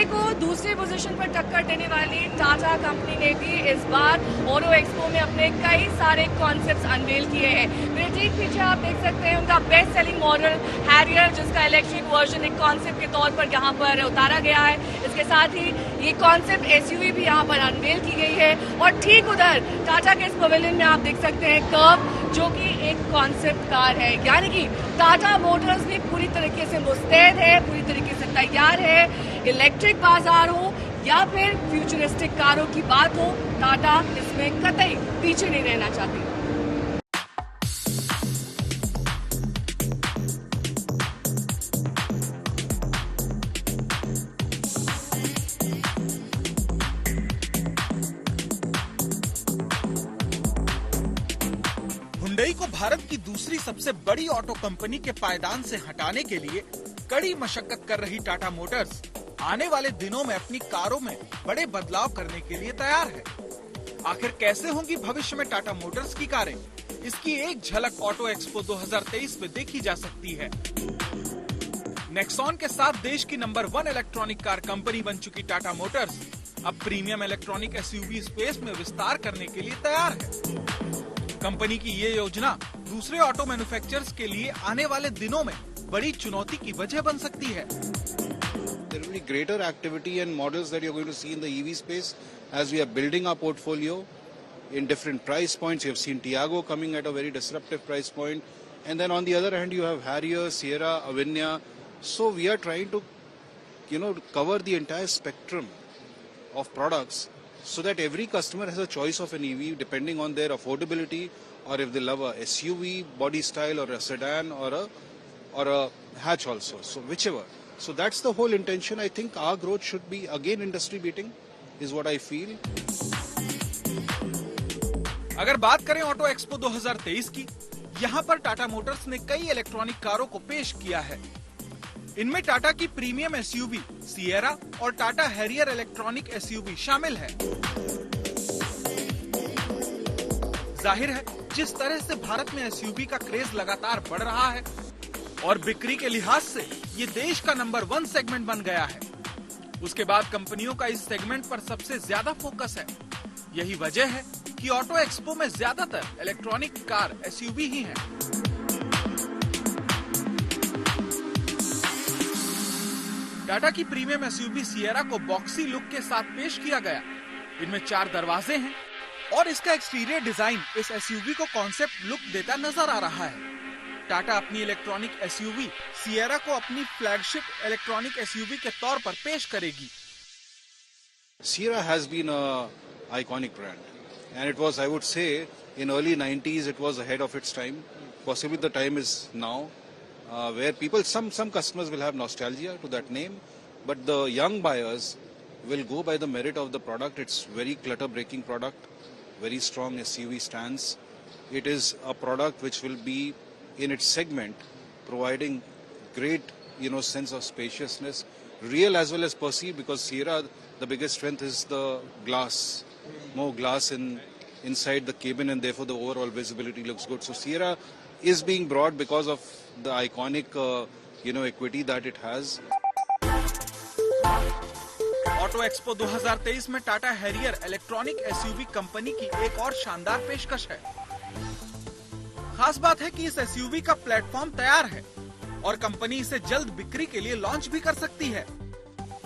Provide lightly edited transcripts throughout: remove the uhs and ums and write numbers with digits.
Hyundai को दूसरी position पर टक्कर देने वाली टाटा कंपनी ने भी इस बार ऑटो एक्सपो में अपने कई सारे कॉन्सेप्ट्स अनवेल किए हैं। मेरे ठीक पीछे आप देख सकते हैं उनका बेस्ट सेलिंग मॉडल हैरियर, जिसका इलेक्ट्रिक वर्जन एक कॉन्सेप्ट के तौर पर यहाँ पर उतारा गया है। इसके साथ ही ये कॉन्सेप्ट SUV भी यहाँ पर अनवेल की गई है और ठीक उधर टाटा के इस पवेलियन में आप देख सकते हैं कर्व, जो कि एक कॉन्सेप्ट कार है। यानी कि टाटा मोटर्स भी पूरी तरीके से मुस्तैद है, पूरी तरीके से तैयार है। इलेक्ट्रिक बाजार हो या फिर फ्यूचरिस्टिक कारों की बात हो, टाटा इसमें कतई पीछे नहीं रहना चाहती। हुंडई को भारत की दूसरी सबसे बड़ी ऑटो कंपनी के पायदान से हटाने के लिए कड़ी मशक्कत कर रही टाटा मोटर्स आने वाले दिनों में अपनी कारों में बड़े बदलाव करने के लिए तैयार है। आखिर कैसे होंगी भविष्य में टाटा मोटर्स की कारें? इसकी एक झलक ऑटो एक्सपो 2023 में देखी जा सकती है। नेक्सॉन के साथ देश की नंबर 1 इलेक्ट्रॉनिक कार कंपनी बन चुकी टाटा मोटर्स अब प्रीमियम इलेक्ट्रॉनिक SUV स्पेस में विस्तार करने के लिए तैयार है। कंपनी की ये योजना दूसरे ऑटो मैन्युफैक्चरर्स के लिए आने वाले दिनों में बड़ी चुनौती की वजह बन सकती है। There will be greater activity and models that you're going to see in the EV space as we are building our portfolio in different price points. You have seen Tiago coming at a very disruptive price point. And then on the other hand, you have Harrier, Sierra, Avinya. So we are trying to, cover the entire spectrum of products so that every customer has a choice of an EV depending on their affordability, or if they love a SUV body style or a sedan or a hatch also. So whichever. So that's the whole intention. I think our growth should be again industry beating is what I feel. अगर बात करें auto expo 2023 की, यहाँ पर Tata Motors ने कई electronic कारों को पेश किया है। इनमें टाटा की प्रीमियम SUV सिएरा और टाटा हैरियर इलेक्ट्रॉनिक SUV शामिल है। जाहिर है जिस तरह से भारत में SUV का क्रेज लगातार बढ़ रहा है और बिक्री के लिहाज से ये देश का नंबर 1 सेगमेंट बन गया है, उसके बाद कंपनियों का इस सेगमेंट पर सबसे ज्यादा फोकस है। यही वजह है कि ऑटो एक्सपो में ज्यादातर इलेक्ट्रॉनिक कार SUV ही हैं। टाटा की प्रीमियम SUV सिएरा को बॉक्सी लुक के साथ पेश किया गया। इनमें 4 दरवाजे हैं और इसका एक्सटीरियर डिजाइन इस SUV को कॉन्सेप्ट लुक देता नजर आ रहा है। टाटा अपनी इलेक्ट्रॉनिक SUV सिएरा को अपनी फ्लैगशिप इलेक्ट्रॉनिक SUV के तौर पर पेश करेगी। Sierra has been an iconic brand, and it was, I would say, in early 90s it was ahead of its time. Possibly the time is now, where people, some customers will have nostalgia to that name, but the young buyers will go by the merit of the product. It's very clutter-breaking product, very strong SUV stance. It is a product which will be in its segment, providing great, sense of spaciousness, real as well as perceived, because Sierra, the biggest strength is the glass, more glass inside the cabin, and therefore the overall visibility looks good. So Sierra is being brought because of the iconic, equity that it has. Auto expo 2023 में Tata Harrier electronic SUV company की एक और शानदार पेशकश है। खास बात है कि इस SUV का प्लेटफॉर्म तैयार है और कंपनी इसे जल्द बिक्री के लिए लॉन्च भी कर सकती है।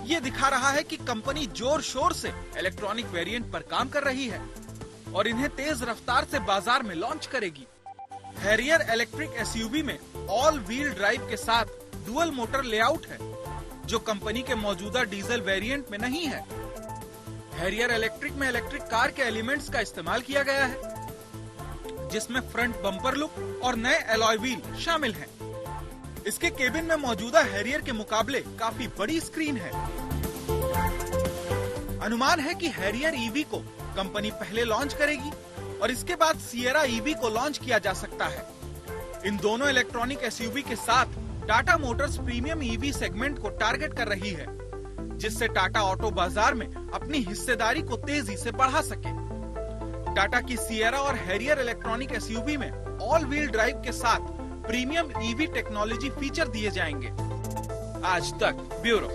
ये दिखा रहा है कि कंपनी जोर शोर से इलेक्ट्रॉनिक वेरिएंट पर काम कर रही है और इन्हें तेज रफ्तार से बाजार में लॉन्च करेगी। हैरियर इलेक्ट्रिक SUV में ऑल व्हील ड्राइव के साथ डुअल मोटर लेआउट है, जो कंपनी के मौजूदा डीजल वेरिएंट में नहीं है। हैरियर इलेक्ट्रिक में इलेक्ट्रिक कार के एलिमेंट्स का इस्तेमाल किया गया है, जिसमें फ्रंट बम्पर लुक और नए एलॉय व्हील शामिल हैं। इसके केबिन में मौजूदा हैरियर के मुकाबले काफी बड़ी स्क्रीन है। अनुमान है कि हैरियर EV को कंपनी पहले लॉन्च करेगी और इसके बाद सिएरा EV को लॉन्च किया जा सकता है। इन दोनों इलेक्ट्रॉनिक SUV के साथ Tata Motors premium EV segment को टारगेट कर रही है, जिससे टाटा ऑटो बाजार में अपनी हिस्सेदारी को तेजी से बढ़ा सके। टाटा की सिएरा और हैरियर इलेक्ट्रॉनिक SUV में ऑल व्हील ड्राइव के साथ प्रीमियम EV टेक्नोलॉजी फीचर दिए जाएंगे। आज तक ब्यूरो।